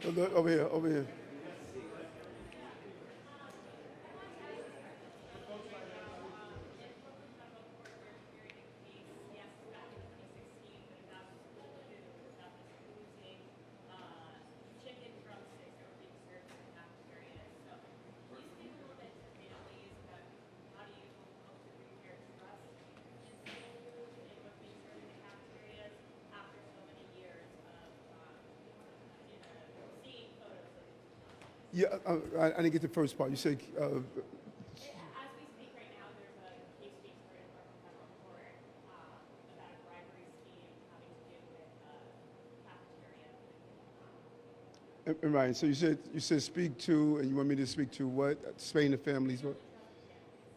Over here, over here. Yeah, I didn't get the first part. You said, right. So you said speak to, and you want me to speak to what? Spain the families. What?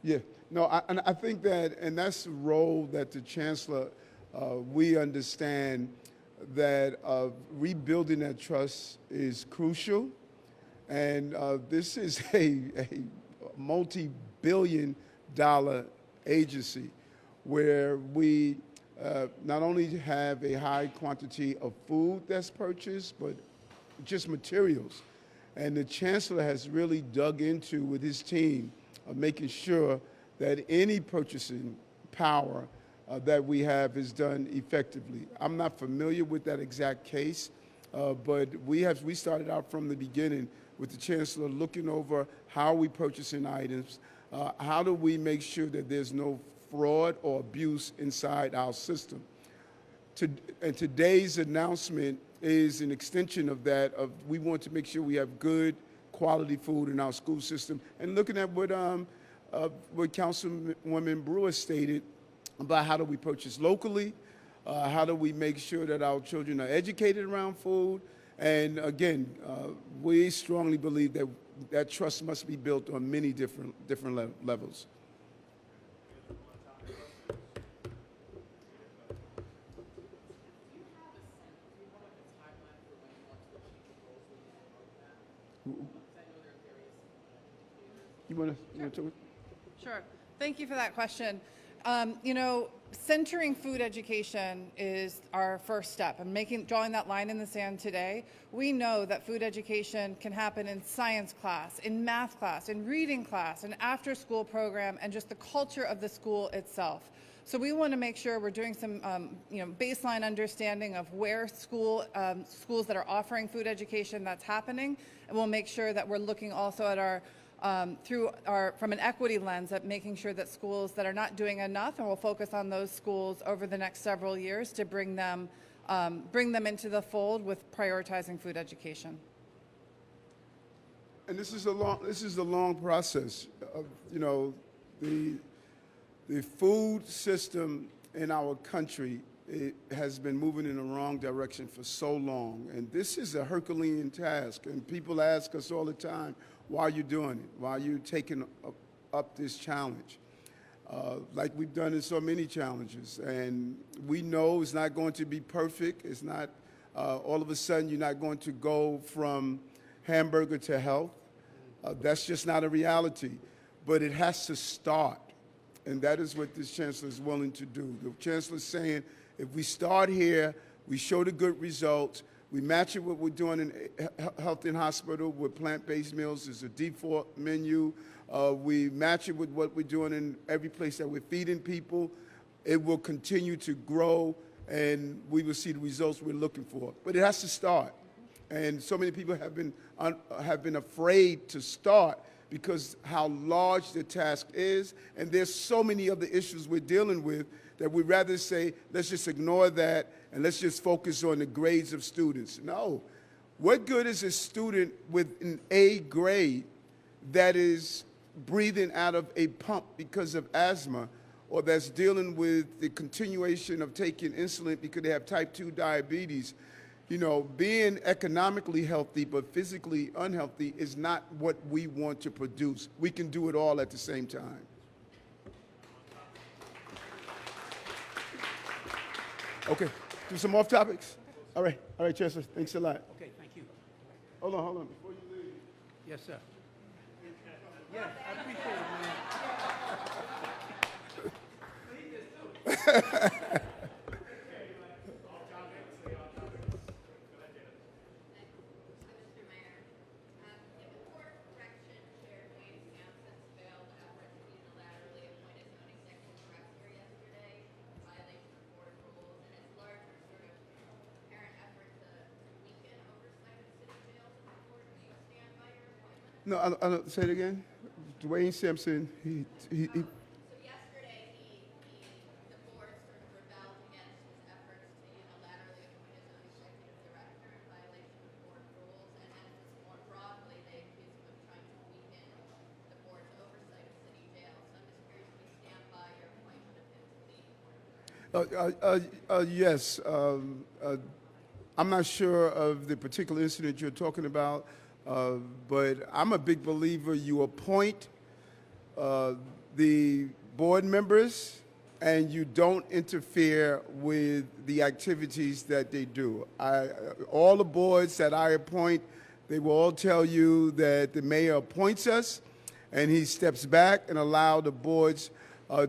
Yeah. No, and I think that, and that's the role that the chancellor. We understand that rebuilding that trust is crucial, and this is a multi-billion-dollar agency where we not only have a high quantity of food that's purchased, but just materials. And the chancellor has really dug into, with his team, of making sure that any purchasing power that we have is done effectively. I'm not familiar with that exact case, but we started out from the beginning with the chancellor looking over how we purchasing items, how do we make sure that there's no fraud or abuse inside our system. And today's announcement is an extension of that. We want to make sure we have good quality food in our school system. And looking at what Councilwoman Brewer stated about how do we purchase locally, how do we make sure that our children are educated around food. And again, we strongly believe that that trust must be built on many different levels. You want to talk? Sure. Thank you for that question. Centering food education is our first step, and drawing that line in the sand today. We know that food education can happen in science class, in math class, in reading class, an after-school program, and just the culture of the school itself. So we want to make sure we're doing some, baseline understanding of where schools that are offering food education that's happening, and we'll make sure that we're looking also at our from an equity lens at making sure that schools that are not doing enough, and we'll focus on those schools over the next several years to bring them into the fold with prioritizing food education. And this is a long process. The food system in our country, it has been moving in the wrong direction for so long. And this is a Herculean task. And people ask us all the time, why are you doing it? Why are you taking up this challenge? Like we've done in so many challenges. And we know it's not going to be perfect. It's not, all of a sudden, you're not going to go from hamburger to health. That's just not a reality. But it has to start. And that is what this chancellor is willing to do. The chancellor is saying, if we start here, we show the good results, we match it with what we're doing in health and hospital with plant-based meals. There's a default menu. We match it with what we're doing in every place that we're feeding people. It will continue to grow, and we will see the results we're looking for. But it has to start. And so many people have been afraid to start because how large the task is, and there's so many other issues we're dealing with that we'd rather say, let's just ignore that and let's just focus on the grades of students. No. What good is a student with an A grade that is breathing out of a pump because of asthma, or that's dealing with the continuation of taking insulin because they have type 2 diabetes? Being economically healthy but physically unhealthy is not what we want to produce. We can do it all at the same time. Okay, do some off topics? All right, Chancellor, thanks a lot. Okay, thank you. Hold on. Before you leave. Yes, sir. Yes, I appreciate it, man. No, say it again. Dwayne Simpson, he So yesterday, the board sort of rebelled against his efforts to unilaterally appoint his own executive director in violation of board rules, and then more broadly, they accused him of trying to weaken the board's oversight of city jails. So I'm just curious if you stand by your appointment of him to lead the board. yes. I'm not sure of the particular incident you're talking about, but I'm a big believer you appoint the board members and you don't interfere with the activities that they do. All the boards that I appoint, they will all tell you that the mayor appoints us and he steps back and allow the boards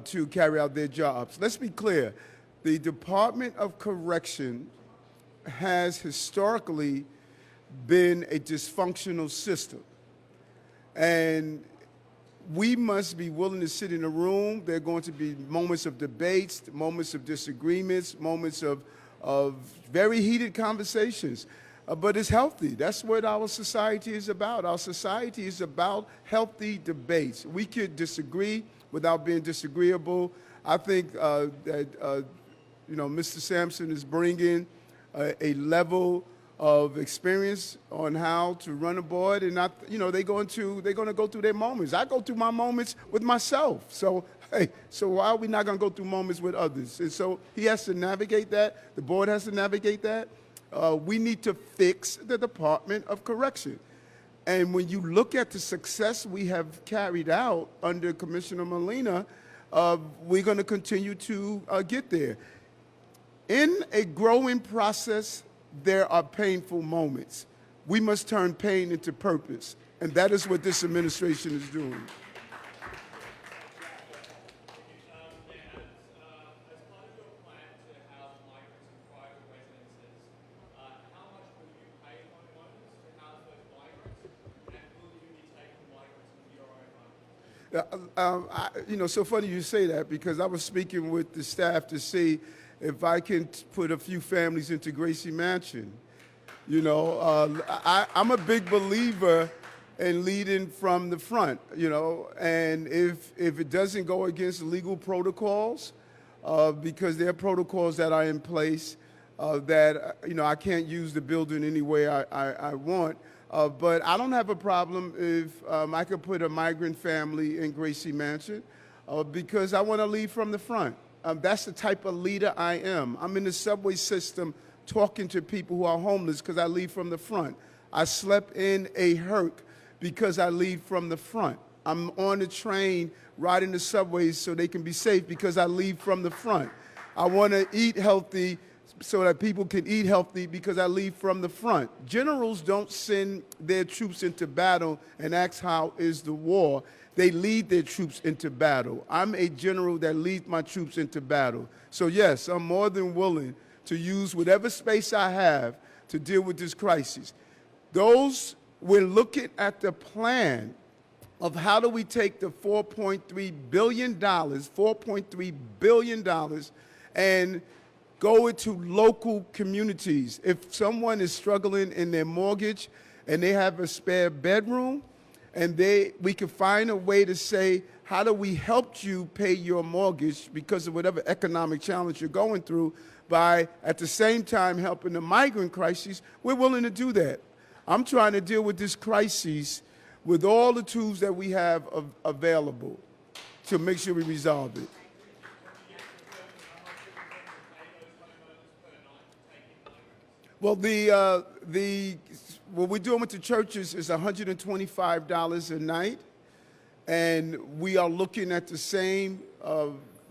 to carry out their jobs. Let's be clear. The Department of Correction has historically been a dysfunctional system. And we must be willing to sit in a room. There are going to be moments of debates, moments of disagreements, moments of very heated conversations. But it's healthy. That's what our society is about. Our society is about healthy debates. We could disagree without being disagreeable. I think that Mr. Sampson is bringing a level of experience on how to run a board, and they're going to go through their moments. I go through my moments with myself. So why are we not going to go through moments with others? And so he has to navigate that. The board has to navigate that. We need to fix the Department of Correction. And when you look at the success we have carried out under Commissioner Molina, we're going to continue to get there. In a growing process, there are painful moments. We must turn pain into purpose, and that is what this administration is doing. As part of your plan to house migrants in private residences, how much will you pay homeowners to house those migrants, and will you be taking migrants into your own home? So funny you say that, because I was speaking with the staff to see if I can put a few families into Gracie Mansion. I'm a big believer in leading from the front, and if it doesn't go against legal protocols, because there are protocols that are in place that, I can't use the building any way I want, but I don't have a problem if I could put a migrant family in Gracie Mansion, because I want to lead from the front. That's the type of leader I am. I'm in the subway system talking to people who are homeless because I lead from the front. I slept in a Herc because I lead from the front. I'm on the train riding the subways so they can be safe because I lead from the front. I want to eat healthy so that people can eat healthy because I lead from the front. Generals don't send their troops into battle and ask how is the war. They lead their troops into battle. I'm a general that leads my troops into battle. So yes, I'm more than willing to use whatever space I have to deal with this crisis. We're looking at the plan of how do we take the $4.3 billion, and go into local communities. If someone is struggling in their mortgage and they have a spare bedroom, and we can find a way to say, how do we help you pay your mortgage because of whatever economic challenge you're going through, by at the same time helping the migrant crisis, we're willing to do that. I'm trying to deal with this crisis with all the tools that we have available to make sure we resolve it. Well, what we're doing with the churches is $125 a night, and we are looking at the same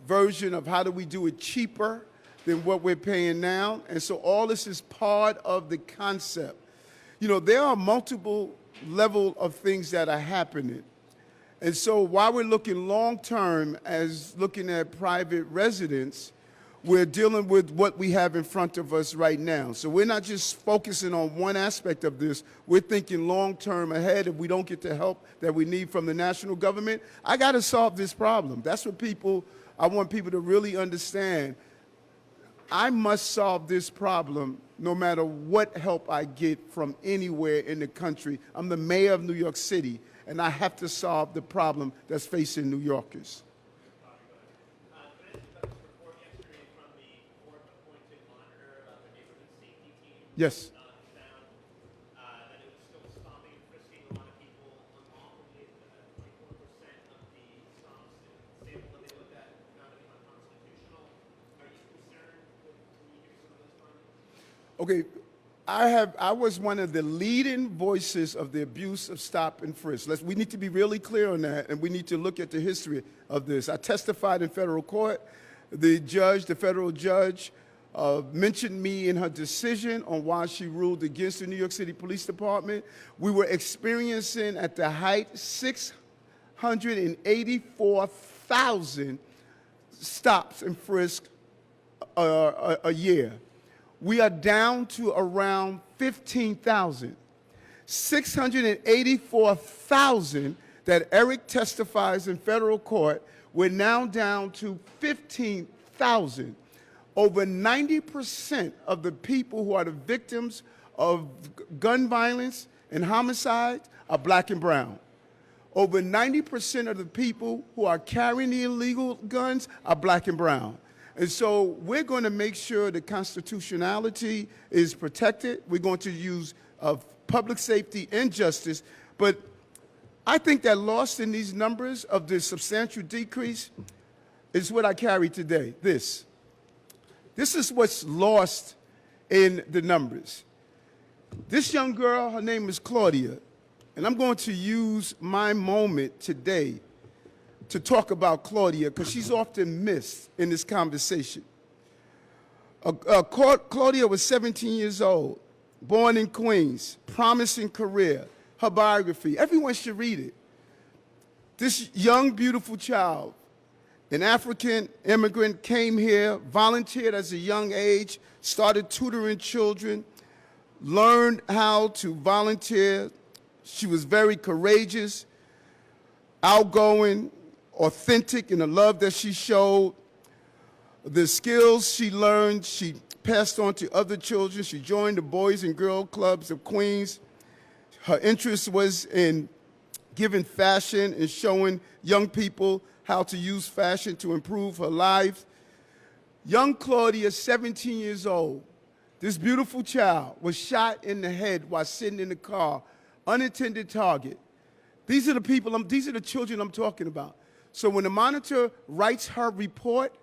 version of how do we do it cheaper than what we're paying now. And so all this is part of the concept. There are multiple level of things that are happening. And so while we're looking long-term as looking at private residents, we're dealing with what we have in front of us right now. So we're not just focusing on one aspect of this. We're thinking long-term ahead. If we don't get the help that we need from the national government, I got to solve this problem. That's what I want people to really understand. I must solve this problem no matter what help I get from anywhere in the country. I'm the mayor of New York City, and I have to solve the problem that's facing New Yorkers. Can I ask about this report yesterday from the court-appointed monitor about the neighborhood safety team? Yes. Found that it was still stopping and frisking a lot of people unlawfully. 24% of the stops in sample that they looked at found to be unconstitutional. Are you concerned? Can you give some of those findings? Okay, I was one of the leading voices of the abuse of stop and frisk. We need to be really clear on that, and we need to look at the history of this. I testified in federal court. The federal judge, mentioned me in her decision on why she ruled against the New York City Police Department. We were experiencing at the height 684,000 stops and frisks a year. We are down to around 15,000. 684,000 that Eric testifies in federal court, we're now down to 15,000. Over 90% of the people who are the victims of gun violence and homicide are black and brown. Over 90% of the people who are carrying the illegal guns are black and brown. And so we're going to make sure the constitutionality is protected. We're going to use public safety and justice. But I think that lost in these numbers of the substantial decrease is what I carry today, this. This is what's lost in the numbers. This young girl, her name is Claudia, and I'm going to use my moment today to talk about Claudia, because she's often missed in this conversation. Claudia was 17 years old, born in Queens, promising career, her biography. Everyone should read it. This young, beautiful child, an African immigrant, came here, volunteered as a young age, started tutoring children, learned how to volunteer. She was very courageous, outgoing, authentic in the love that she showed. The skills she learned, she passed on to other children. She joined the Boys and Girl Clubs of Queens. Her interest was in giving fashion and showing young people how to use fashion to improve her life. Young Claudia, 17 years old, this beautiful child was shot in the head while sitting in the car, unintended target. These are the people, these are the children I'm talking about. So when the monitor writes her report,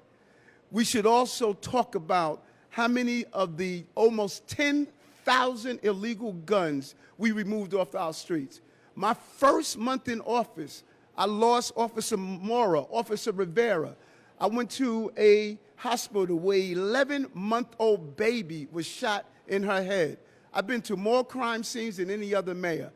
we should also talk about how many of the almost 10,000 illegal guns we removed off our streets. My first month in office, I lost Officer Mora, Officer Rivera. I went to a hospital where an 11-month-old baby was shot in her head. I've been to more crime scenes than any other mayor.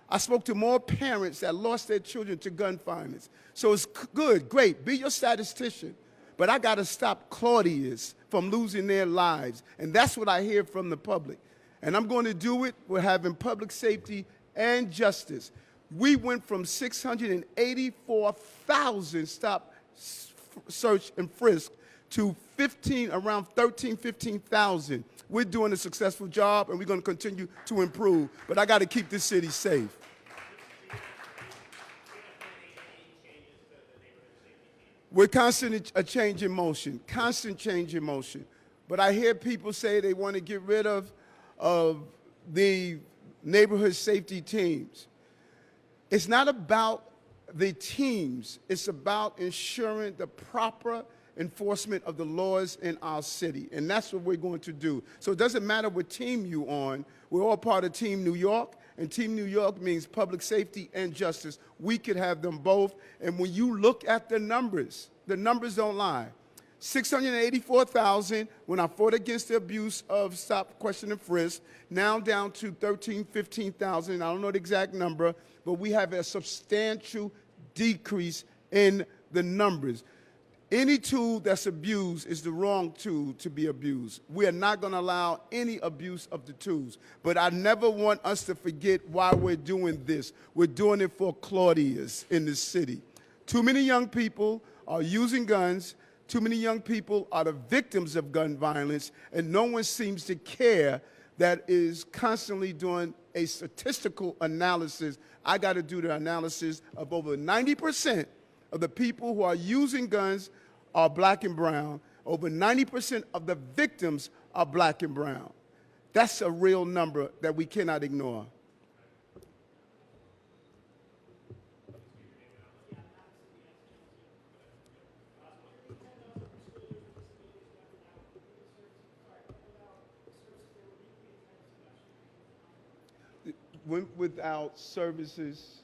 I spoke to more parents that lost their children to gun violence. So it's good, great, be your statistician. But I got to stop Claudias from losing their lives. And that's what I hear from the public. And I'm going to do it. We're having public safety and justice. We went from 684,000 stop, search, and frisk to around 15,000. We're doing a successful job, and we're going to continue to improve. But I got to keep this city safe. We're constantly a change in motion, constant change in motion. But I hear people say they want to get rid of the neighborhood safety teams. It's not about the teams. It's about ensuring the proper enforcement of the laws in our city. And that's what we're going to do. So it doesn't matter what team you're on. We're all part of Team New York. And Team New York means public safety and justice. We could have them both. And when you look at the numbers don't lie. 684,000 when I fought against the abuse of stop, question, and frisk, now down to 15,000. I don't know the exact number, but we have a substantial decrease in the numbers. Any tool that's abused is the wrong tool to be abused. We are not going to allow any abuse of the tools. But I never want us to forget why we're doing this. We're doing it for Claudias in this city. Too many young people are using guns. Too many young people are the victims of gun violence, and no one seems to care that is constantly doing a statistical analysis. I got to do the analysis of over 90% of the people who are using guns are black and brown. Over 90% of the victims are black and brown. That's a real number that we cannot ignore. Without services,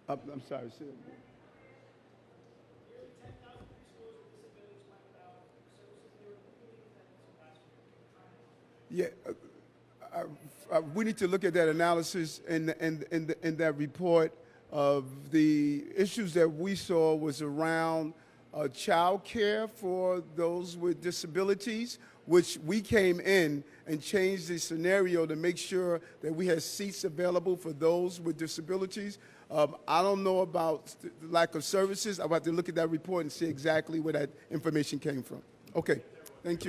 I'm sorry, say it again. Yeah, we need to look at that analysis and that report. Of the issues that we saw was around child care for those with disabilities, which we came in and changed the scenario to make sure that we had seats available for those with disabilities. I don't know about the lack of services. I'll have to look at that report and see exactly where that information came from. Okay, thank you.